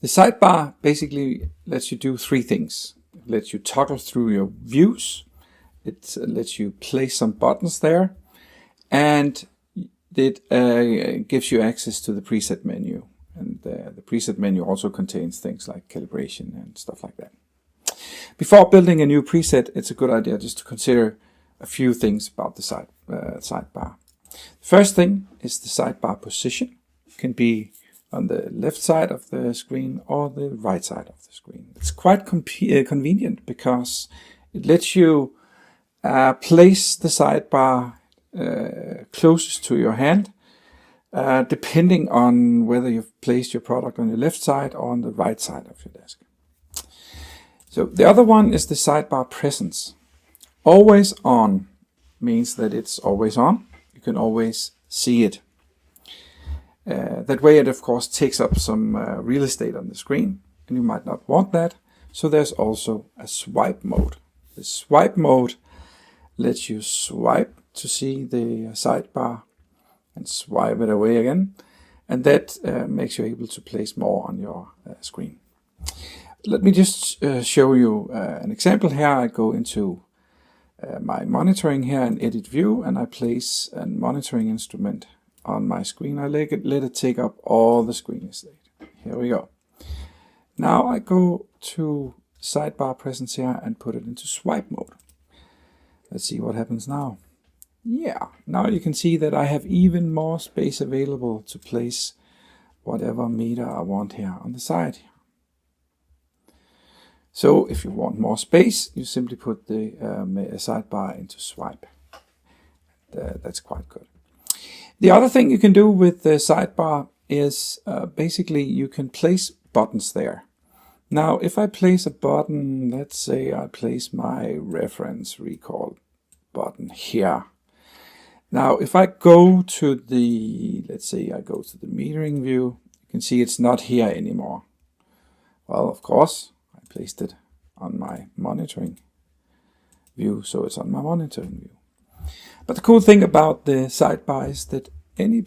The sidebar basically lets you do three things. It lets you toggle through your views, it lets you place some buttons there, and it gives you access to the preset menu. And the preset menu also contains things like calibration and stuff like that. Before building a new preset, it's a good idea just to consider a few things about the sidebar. The first thing is the sidebar position. It can be on the left side of the screen or the right side of the screen. It's quite convenient because it lets you place the sidebar closest to your hand, depending on whether you've placed your product on the left side or on the right side of your desk. So the other one is the sidebar presence. Always on means that it's always on. You can always see it. That way it of course takes up some real estate on the screen, and you might not want that. So there's also a swipe mode. The swipe mode lets you swipe to see the sidebar and swipe it away again, and that makes you able to place more on your screen. Let me just show you an example here. I go into my monitoring here and edit view, and I place a monitoring instrument on my screen. I let it take up all the screen estate. Here we go. Now I go to sidebar presence here and put it into swipe mode. Let's see what happens now. Yeah, now you can see that I have even more space available to place whatever meter I want here on the side. So if you want more space, you simply put the sidebar into swipe. That's quite good. The other thing you can do with the sidebar is basically you can place buttons there. Now if I place a button, let's say I place my reference recall button here. Now if I go to the, let's say I go to the metering view, you can see it's not here anymore. Well, of course, I placed it on my monitoring view, so it's on my monitoring view. But the cool thing about the sidebar is that any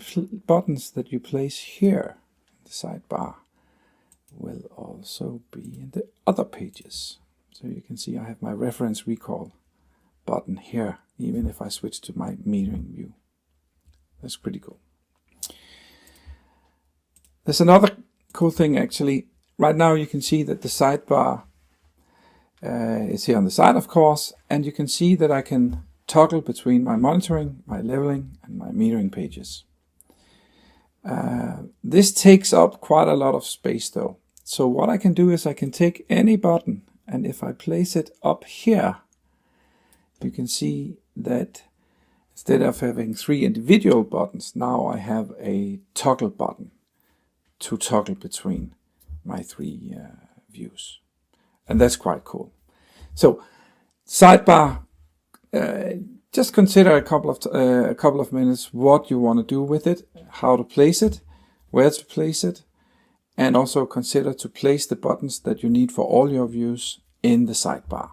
buttons that you place here in the sidebar will also be in the other pages. So you can see I have my reference recall button here, even if I switch to my metering view. That's pretty cool. There's another cool thing actually. Right now you can see that the sidebar is here on the side, of course, and you can see that I can toggle between my monitoring, my leveling, and my metering pages. This takes up quite a lot of space though. So what I can do is I can take any button, and if I place it up here, you can see that instead of having 3 individual buttons, now I have a toggle button to toggle between my 3 views. And that's quite cool. So sidebar, just consider a couple of minutes what you want to do with it, how to place it, where to place it, and also consider to place the buttons that you need for all your views in the sidebar.